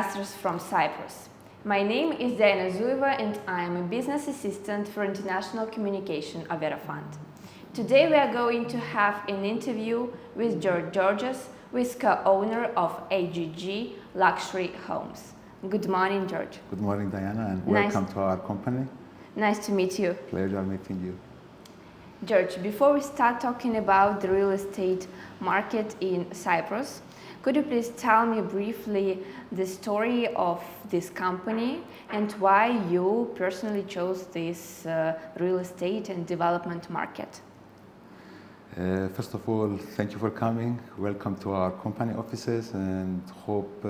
broadcasters from Cyprus. My name is Zueva and I am a business assistant for international communication of Vera Fund. Today we are going to have an interview with George Georgiou, who is co-owner of AGG LUXURY HOMES. Good morning, George. Good morning, Diana, and welcome to our company. Nice to meet you. Pleasure meeting you. George, before we start talking about the real estate market in Cyprus, could you please tell me briefly the story of this company and why you personally chose this real estate and development market? First of all, thank you for coming. Welcome to our company offices and hope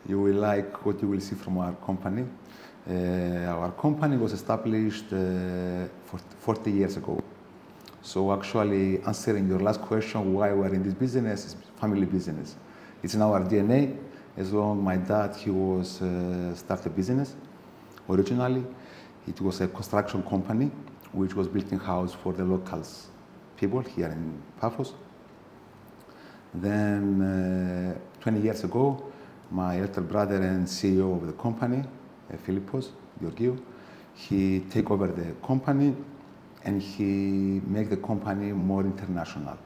you will like what you will see from our company. Our company was established 40 years ago. So actually answering your last question, why we're in this business, is family business. It's in our DNA. As long my dad, he was started business. Originally, it was a construction company which was building house for the locals people here in Paphos. Then 20 years ago, my elder brother and CEO of the company, Georgiou, he take over the company and he make the company more international.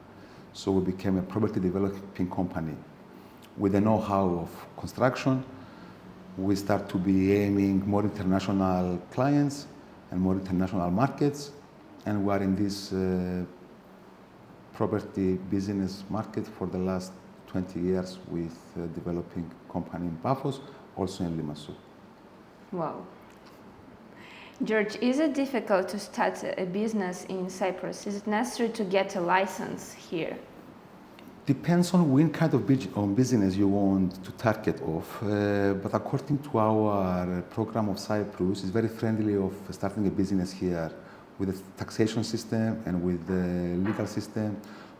So we became a property developing company. With the know-how of construction, we start to be aiming more international clients and more international markets, and we are in this property business market for the last 20 years with developing company in Paphos, also in Limassol. Wow. George, is it difficult to start a business in Cyprus? Is it necessary to get a license here? Depends on what kind of business you want to target off. But according to our program of Cyprus, it's very friendly of starting a business here with the taxation system and with the legal system.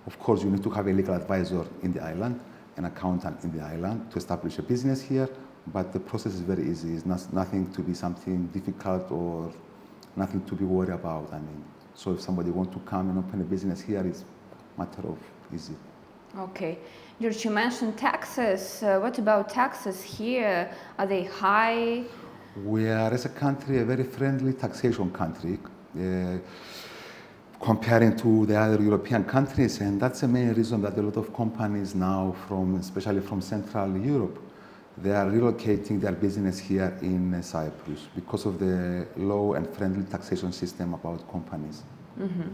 Of course, you need to have a legal advisor in the island, an accountant in the island to establish a business here. But the process is very easy. It's nothing to be something difficult or nothing to be worried about. I mean, so if somebody wants to come and open a business here, it's a matter of easy. Okay. George, you mentioned taxes. What about taxes here? Are they high? We are, as a country, a very friendly taxation country. Comparing to the other European countries, and that's the main reason that a lot of companies now, especially from Central Europe, they are relocating their business here in Cyprus because of the low and friendly taxation system about companies. Mm-hmm.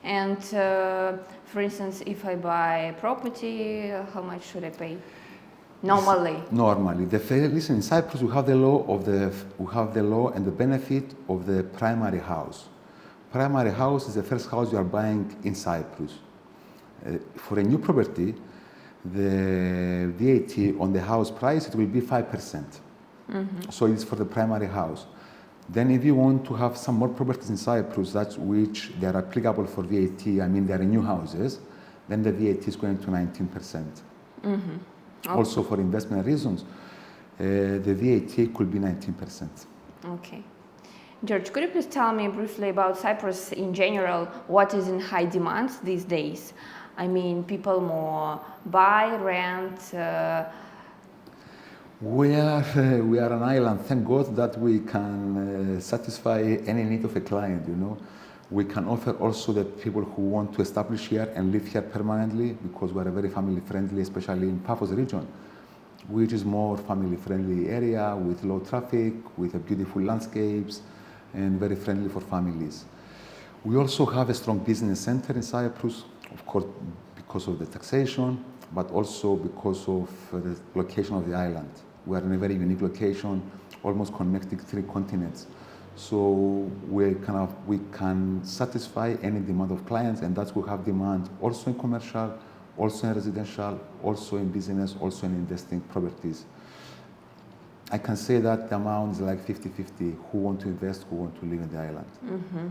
And for instance, if I buy property, how much should I pay? Normally. Normally, listen. In Cyprus, we have the law and the benefit of the primary house. Primary house is the first house you are buying in Cyprus. For a new property, the VAT on the house price, it will be 5%. Mm-hmm. So it's for the primary house. Then if you want to have some more properties in Cyprus, which they are applicable for VAT, I mean they are new houses, then the VAT is going to 19%. Mm-hmm. Okay. Also for investment reasons, the VAT could be 19%. Okay. George, could you please tell me briefly about Cyprus in general? What is in high demand these days? I mean, people more buy, rent. We are an island. Thank God that we can satisfy any need of a client. You know, we can offer also the people who want to establish here and live here permanently, because we are a very family friendly, especially in Paphos region, which is more family friendly area with low traffic, with a beautiful landscapes, and very friendly for families. We also have a strong business center in Cyprus. Of course, because of the taxation, but also because of the location of the island. We are in a very unique location, almost connecting 3 continents. So we can satisfy any demand of clients, and that's we have demand also in commercial, also in residential, also in business, also in investing properties. I can say that the amount is like 50-50, who want to invest, who want to live in the island. Mm-hmm.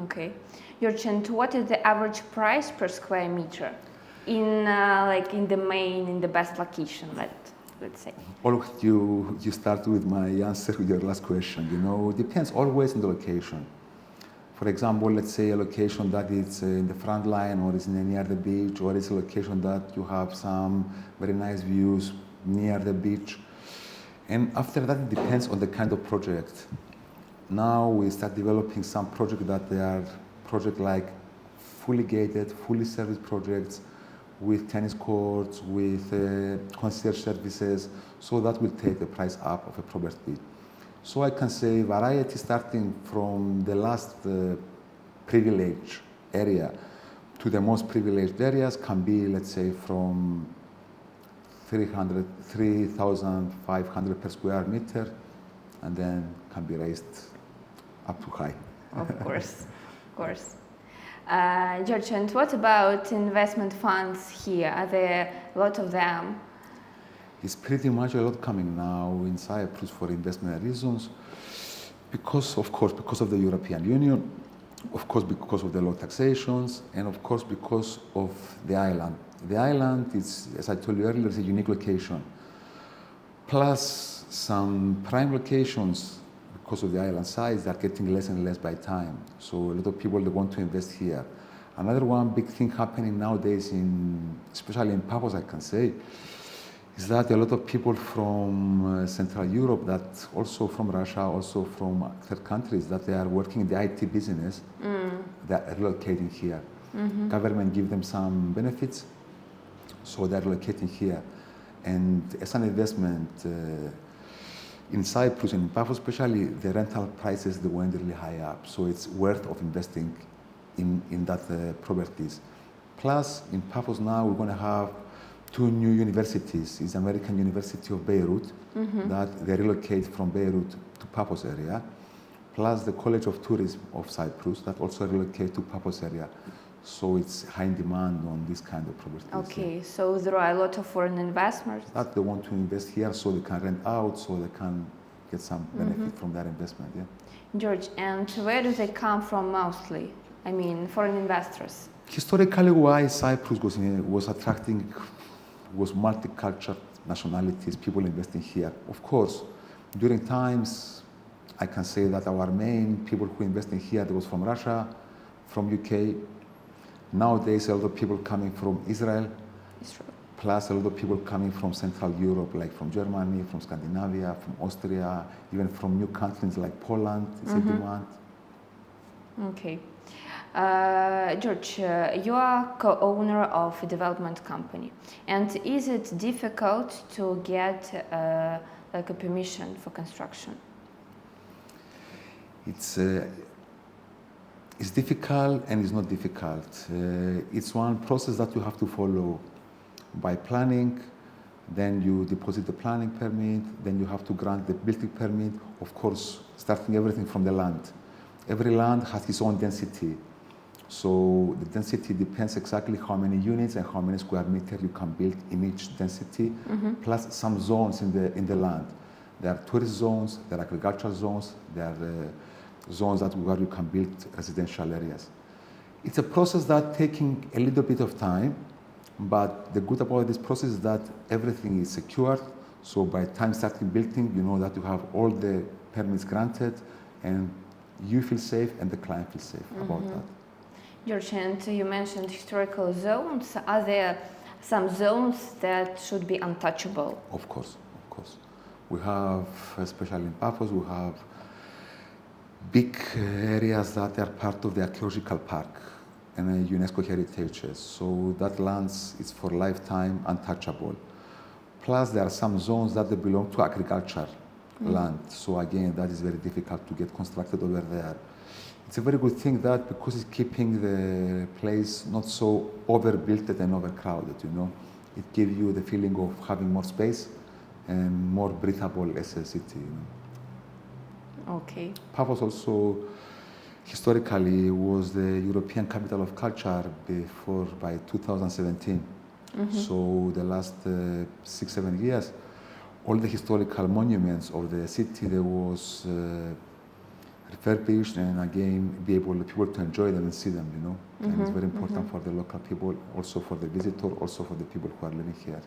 Okay. George, and what is the average price per square meter in the best location, let's say? Well, you start with my answer with your last question. You know, it depends always on the location. For example, let's say a location that is in the front line or is near the beach, or it's a location that you have some very nice views near the beach. And after that, it depends on the kind of project. Now we start developing some projects that they are project like fully gated, fully serviced projects with tennis courts, with concierge services, so that will take the price up of a property. So I can say variety starting from the last privileged area to the most privileged areas can be, let's say, from 3,500 per square meter, and then can be raised up to high. Of course, of course. George, and what about investment funds here? Are there a lot of them? It's pretty much a lot coming now in Cyprus for investment reasons, because, of course, because of the European Union, of course, because of the low taxations, and of course, because of the island. The island is, as I told you earlier, is a unique location. Plus, some prime locations, because of the island size, are getting less and less by time. So a lot of people, they want to invest here. Another one big thing happening nowadays, especially in Paphos, I can say, is that a lot of people from Central Europe, that also from Russia, also from third countries, that they are working in the IT business, they are relocating here. Government give them some benefits, so they're relocating here. And as an investment, in Cyprus and in Paphos especially, the rental prices, they went really high up. So it's worth of investing in that properties. Plus, in Paphos now, we're going to have 2 new universities. It's American University of Beirut, that they relocate from Beirut to Paphos area. Plus the College of Tourism of Cyprus, that also relocate to Paphos area. So it's high in demand on this kind of properties. Okay, so there are a lot of foreign investors that they want to invest here, so they can rent out, so they can get some benefit from that investment. Yeah. George, and where do they come from mostly? I mean, foreign investors. Historically wise, Cyprus was attracting, was multicultural nationalities, people investing here. Of course, during times, I can say that our main people who invested here, there was from Russia, from UK. Nowadays, a lot of people coming from Israel, plus a lot of people coming from Central Europe, like from Germany, from Scandinavia, from Austria, even from new countries like Poland. It's a demand. Okay. George, you are co-owner of a development company, and is it difficult to get like a permission for construction? It's difficult and it's not difficult. It's one process that you have to follow by planning, then you deposit the planning permit, then you have to grant the building permit, of course, starting everything from the land. Every land has its own density. So the density depends exactly how many units and how many square meters you can build in each density, plus some zones in the land. There are tourist zones, there are agricultural zones, there are zones where you can build residential areas. It's a process that's taking a little bit of time, but the good about this process is that everything is secured. So by the time starting building, you know that you have all the permits granted, and you feel safe and the client feels safe about that. George, and you mentioned historical zones. Are there some zones that should be untouchable? Of course, of course. We have, especially in Paphos, we have big areas that are part of the archaeological park and UNESCO heritages. So that land is for lifetime untouchable. Plus there are some zones that they belong to agriculture land. So again, that is very difficult to get constructed over there. It's a very good thing that because it's keeping the place not so overbuilt and overcrowded, you know. It gives you the feeling of having more space and more breathable as a city, you know. Okay. Paphos also historically was the European capital of culture by 2017. So the last 6-7 years, all the historical monuments of the city, there was refurbished and again be able people to enjoy them and see them, you know. And it's very important for the local people, also for the visitor, also for the people who are living here.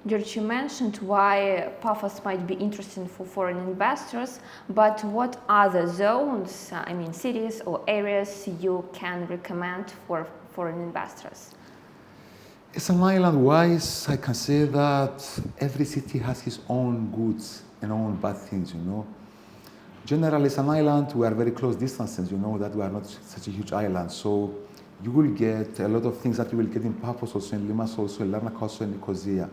George, you mentioned why Paphos might be interesting for foreign investors, but what other zones, I mean cities or areas you can recommend for foreign investors? As an island-wise, I can say that every city has its own goods bad things, you know. Generally, it's an island, we are very close distances, you know, that we are not such a huge island. So you will get a lot of things that you will get in Paphos, also in Limassol, also in Larnaca, also in Nicosia.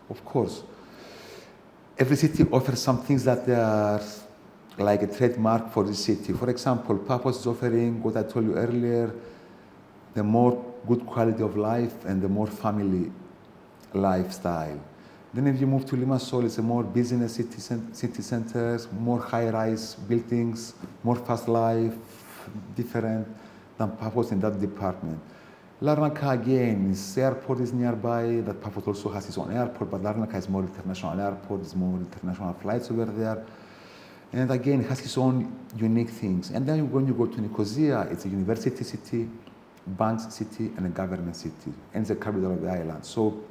Of course, every city offers some things that they are like a trademark for the city. For example, Paphos is offering what I told you earlier, the more good quality of life and the more family lifestyle. Then if you move to Limassol, it's a more business city centers, more high-rise buildings, more fast life, different than Paphos in that department. Larnaca again, the airport is nearby, that Paphos also has its own airport, but Larnaca is more international airport, there's more international flights over there. And again, it has its own unique things. And then when you go to Nicosia, it's a university city, banks city, and a government city, and it's the capital of the island. So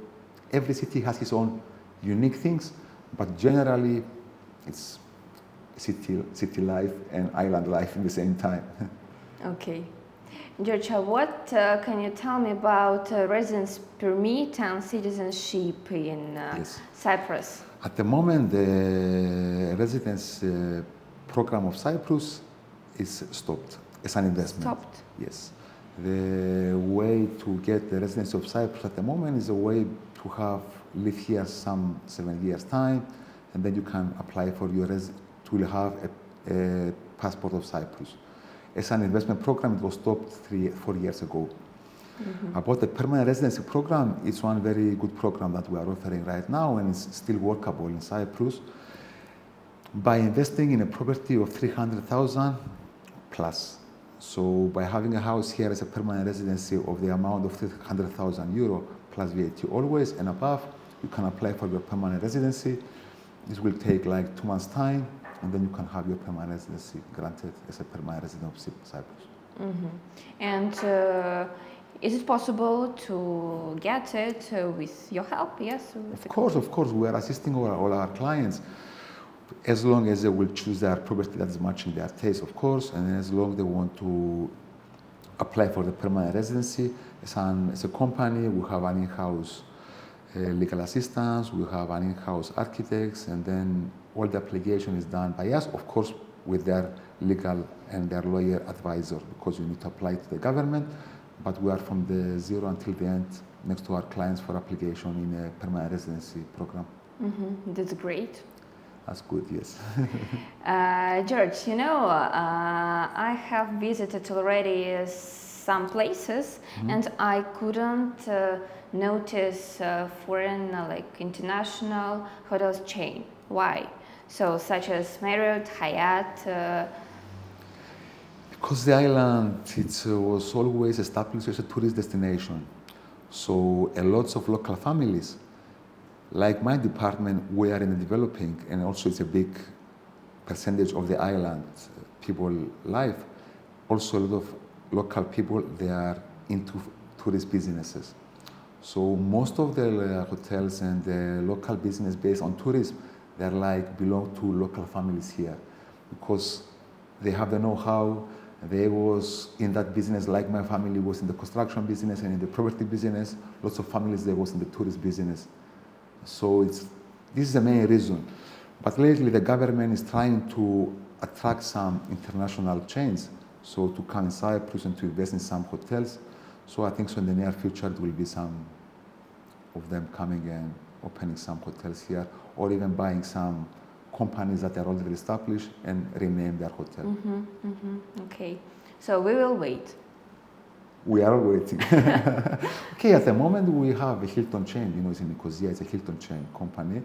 every city has its own unique things, but generally it's city life and island life in the same time. Okay. Georgia, what can you tell me about residence permit and citizenship in Yes. Cyprus? At the moment, the residence program of Cyprus is stopped. It's an investment. Stopped? Yes. The way to get the residency of Cyprus at the moment is a way to live here some 7 years time, and then you can apply for to have a passport of Cyprus. It's an investment program. It was stopped 4 years ago. Mm-hmm. About the permanent residency program, it's one very good program that we are offering right now, and it's still workable in Cyprus. By investing in a property of 300,000 plus. So by having a house here as a permanent residency of the amount of 300,000 euro plus VAT always and above, you can apply for your permanent residency. This will take like 2 months' time, and then you can have your permanent residency granted as a permanent resident of Cyprus. Mm-hmm. And is it possible to get it with your help? Yes? Of course. We are assisting all our clients as long as they will choose their property that is matching their taste, of course, and as long as they want to apply for the permanent residency. As a company, we have an in-house legal assistants, we have an in-house architects, and then all the application is done by us, of course, with their legal and their lawyer advisor, because you need to apply to the government, but we are from the zero until the end next to our clients for application in a permanent residency program. Mm-hmm. That's great. That's good, yes. George, you know, I have visited already some places, mm-hmm. and I couldn't notice foreign, like international hotels chain. Why? So, such as Marriott, Hyatt. Because the island, it was always established as a tourist destination. So, a lot of local families, like my department, we are in the developing, and also it's a big percentage of the island people life. Also, a lot of local people, they are into tourist businesses. So most of the hotels and the local business based on tourism, they're like belong to local families here, because they have the know-how. They was in that business, like my family was in the construction business and in the property business. Lots of families, they was in the tourist business. So this is the main reason. But lately the government is trying to attract some international chains, so to come in Cyprus and to invest in some hotels. So I think so in the near future there will be some of them coming and opening some hotels here, or even buying some companies that are already established and rename their hotel. Mm-hmm, mm-hmm. Okay, so we will wait. We are waiting. Okay, at the moment we have a Hilton chain, you know, it's in Nicosia, it's a Hilton chain company.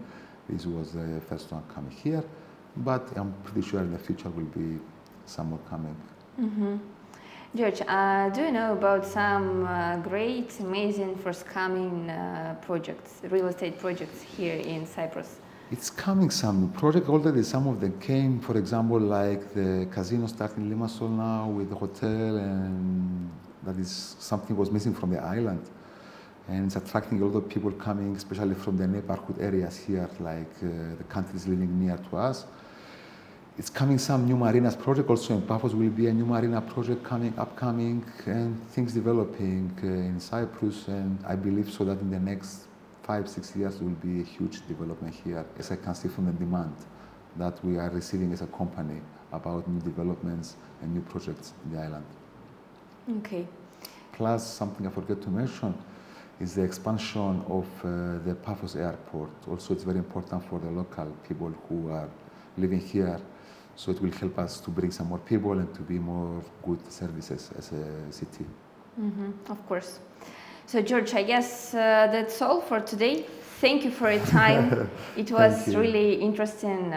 This was the first one coming here, but I'm pretty sure in the future will be some more coming. Mm-hmm. George, do you know about some great, amazing, forthcoming projects, real estate projects here in Cyprus? It's coming some project already. Some of them came, for example, like the casino starting in Limassol now with the hotel, and that is something was missing from the island. And it's attracting a lot of people coming, especially from the neighborhood areas here, like the countries living near to us. It's coming some new marinas project. Also in Paphos will be a new marina project upcoming, and things developing in Cyprus. And I believe so that in the next 5-6 years there will be a huge development here, as I can see from the demand that we are receiving as a company about new developments and new projects in the island. Okay. Plus, something I forgot to mention is the expansion of the Paphos airport. Also, it's very important for the local people who are living here. So it will help us to bring some more people and to be more good services as a city. Of course. So George, I guess that's all for today. Thank you for your time. It was really interesting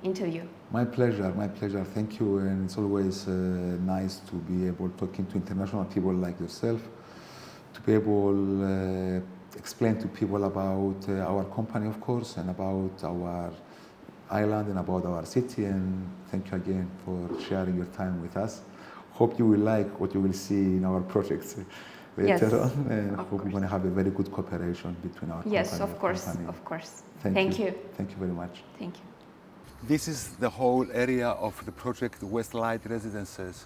interview. My pleasure, my pleasure. Thank you. And it's always nice to be able talking to international people like yourself, to be able explain to people about our company, of course, and about our island and about our city. And thank you again for sharing your time with us. Hope you will like what you will see in our projects later on, and hope we're going to have a very good cooperation between our company. Yes, of course, of course. Thank you. Thank you very much. Thank you. This is the whole area of the project Westlight Residences.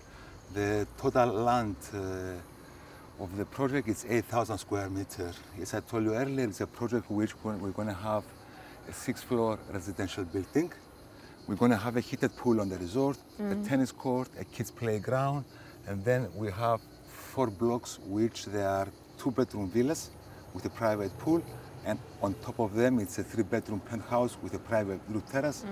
The total land of the project is 8,000 square meters. As I told you earlier, it's a project which we're going to have a 6-floor residential building. We're going to have a heated pool on the resort, a tennis court, a kids playground, and then we have 4 blocks which they are 2-bedroom villas with a private pool, and on top of them it's a 3-bedroom penthouse with a private blue terrace,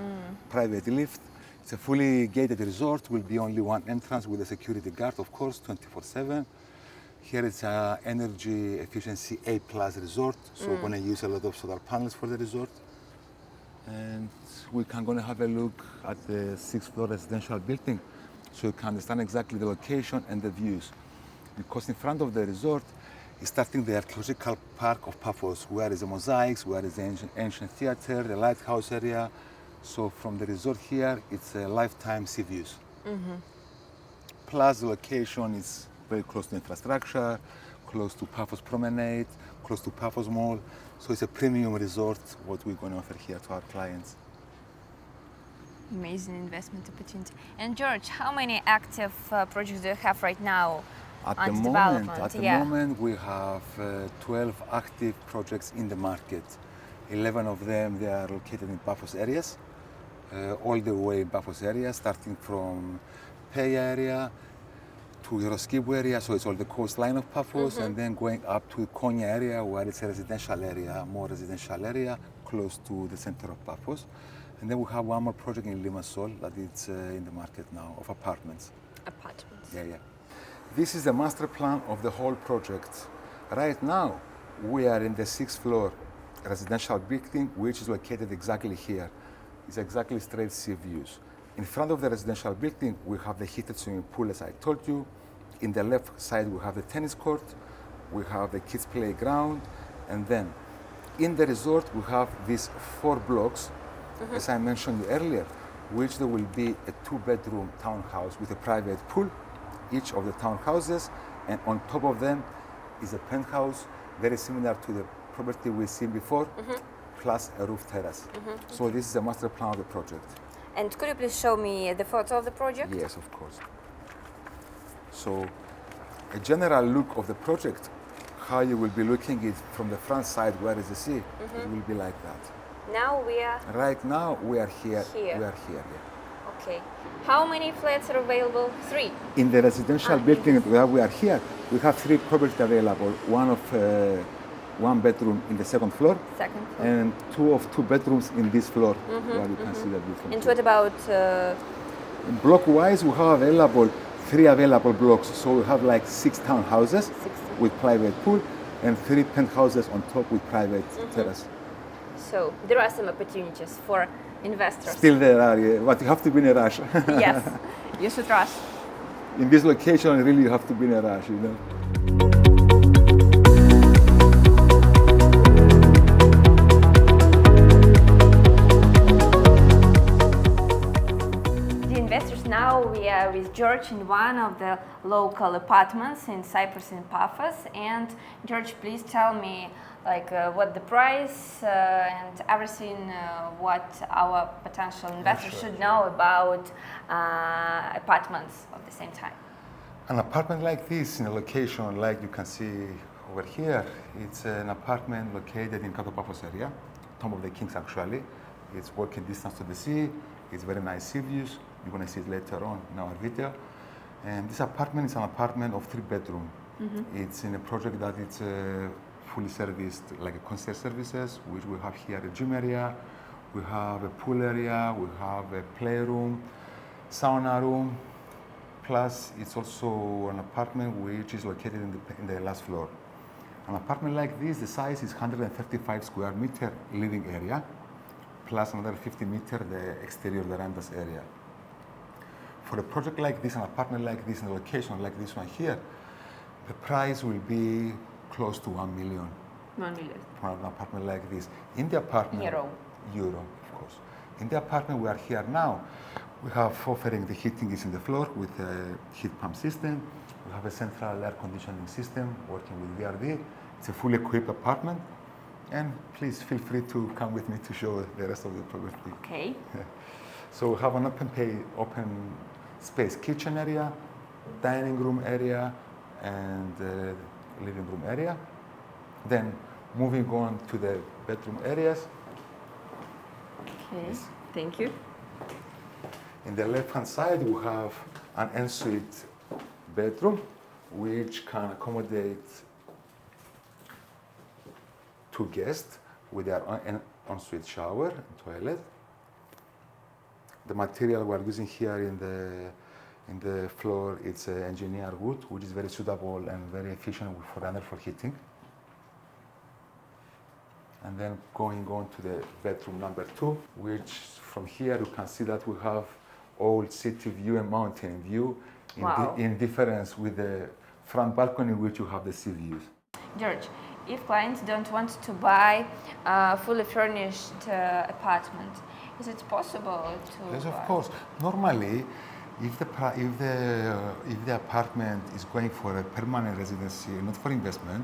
private lift. It's a fully gated resort, will be only one entrance with a security guard, of course, 24/7. Here it's an energy efficiency A+ resort, so we're going to use a lot of solar panels for the resort. And we're going to have a look at the 6th-floor residential building so you can understand exactly the location and the views. Because in front of the resort is starting the archaeological park of Paphos, where is the mosaics, where is the ancient theater, the lighthouse area. So from the resort here, it's a lifetime sea views. Plus the location is very close to infrastructure, close to Paphos Promenade, close to Paphos Mall. So it's a premium resort, what we're going to offer here to our clients. Amazing investment opportunity. And George, how many active projects do you have right now? At the moment, we have 12 active projects in the market. 11 of them, they are located in Paphos areas, all the way in Paphos area, starting from Pay area to Euroskibu area, so it's all the coastline of Paphos, and then going up to Konya area, where it's a residential area, more residential area, close to the center of Paphos. And then we have one more project in Limassol that is in the market now, of apartments. Apartments. Yeah. This is the master plan of the whole project. Right now, we are in the 6th-floor residential building, which is located exactly here. It's exactly straight sea views. In front of the residential building, we have the heated swimming pool, as I told you. In the left side, we have the tennis court. We have the kids' playground. And then, in the resort, we have these 4 blocks, as I mentioned earlier, which there will be a 2-bedroom townhouse with a private pool, each of the townhouses, and on top of them is a penthouse, very similar to the property we've seen before, plus a roof terrace. So this is the master plan of the project. And could you please show me the photo of the project? Yes, of course. So a general look of the project, how you will be looking it from the front side, where is the sea, it will be like that. Now we are... Right now we are here. We are here, Okay. How many flats are available? 3. In the residential building where we are here, we have 3 properties available. One of 1 bedroom in the 2nd floor. And 2 of 2 bedrooms in this floor, where you can see the view from And here. what about... Block-wise, we have available 3 available blocks. So we have like 6 townhouses with private pool and 3 penthouses on top with private terrace. So there are some opportunities for investors. Still there are, but you have to be in a rush. Yes, you should rush. In this location, really you have to be in a rush, you know. Now we are with George in one of the local apartments in Cyprus in Paphos. And George, please tell me what the price and everything what our potential investors should know about apartments at the same time. An apartment like this in a location like you can see over here, it's an apartment located in Paphos area, Tomb of the Kings actually. It's walking distance to the sea. It's very nice sea views. You're going to see it later on in our video. And this apartment is an apartment of 3 bedrooms. It's in a project that it's fully serviced, like a concierge services, which we have here a gym area, we have a pool area, we have a playroom, sauna room, plus it's also an apartment which is located in the last floor. An apartment like this, the size is 135 square meter living area, plus another 50 meter the exterior verandas area. For a project like this, an apartment like this, in a location like this one here, the price will be close to 1 million. 1 million. For an apartment like this. In the apartment... Euro, of course. In the apartment we are here now, we have offering the heating is in the floor with a heat pump system. We have a central air conditioning system working with VRV. It's a fully equipped apartment. And please feel free to come with me to show the rest of the property. Okay. So we have an open space kitchen area, dining room area, and living room area. Then moving on to the bedroom areas. Okay, thank you. In the left-hand side, we have an ensuite bedroom, which can accommodate 2 guests with their ensuite shower and toilet. The material we are using here in the floor, it's engineered wood, which is very suitable and very efficient for underfloor heating. And then going on to the bedroom number 2, which from here you can see that we have old city view and mountain view in difference with the front balcony, which you have the sea views. George, if clients don't want to buy a fully furnished apartment, is it possible to? Yes, of course. Normally, if the apartment is going for a permanent residency, not for investment,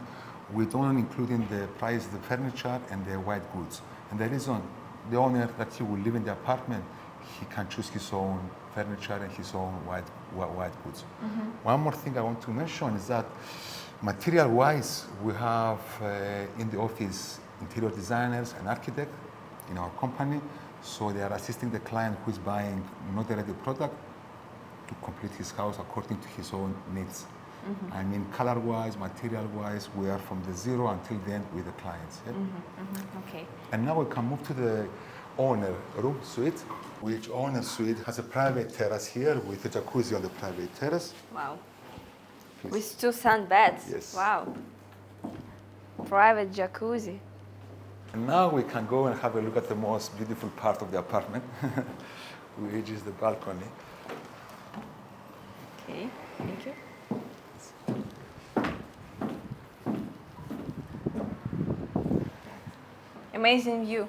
we don't include in the price the furniture and the white goods. And the reason, the owner that he will live in the apartment, he can choose his own furniture and his own white goods. One more thing I want to mention is that material-wise, we have in the office interior designers and architects in our company. So they are assisting the client who is buying not a ready product to complete his house according to his own needs. I mean, color-wise, material-wise, we are from the zero until the end with the clients. Yeah? Okay. And now we can move to the owner room suite, which owner suite has a private terrace here with a jacuzzi on the private terrace. Wow. Please. With 2 sun beds. Yes. Wow. Private jacuzzi. And now we can go and have a look at the most beautiful part of the apartment, which is the balcony. Okay, thank you. Amazing view.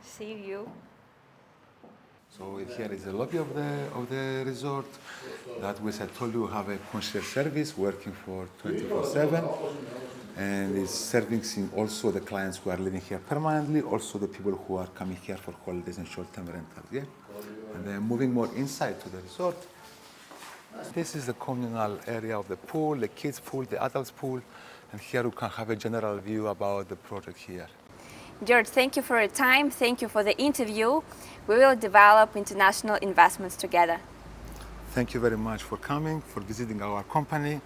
Sea view. So here is the lobby of the resort. That was, I told you, have a concierge service working for 24/7, and it's servicing also the clients who are living here permanently, also the people who are coming here for holidays and short-term rentals. Yeah, and then moving more inside to the resort. This is the communal area of the pool, the kids' pool, the adults' pool, and here you can have a general view about the project here. George, thank you for your time. Thank you for the interview. We will develop international investments together. Thank you very much for coming, for visiting our company,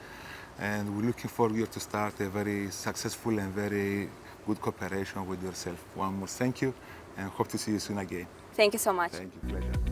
and we're looking forward to start a very successful and very good cooperation with yourself. One more thank you, and hope to see you soon again. Thank you so much. Thank you, pleasure.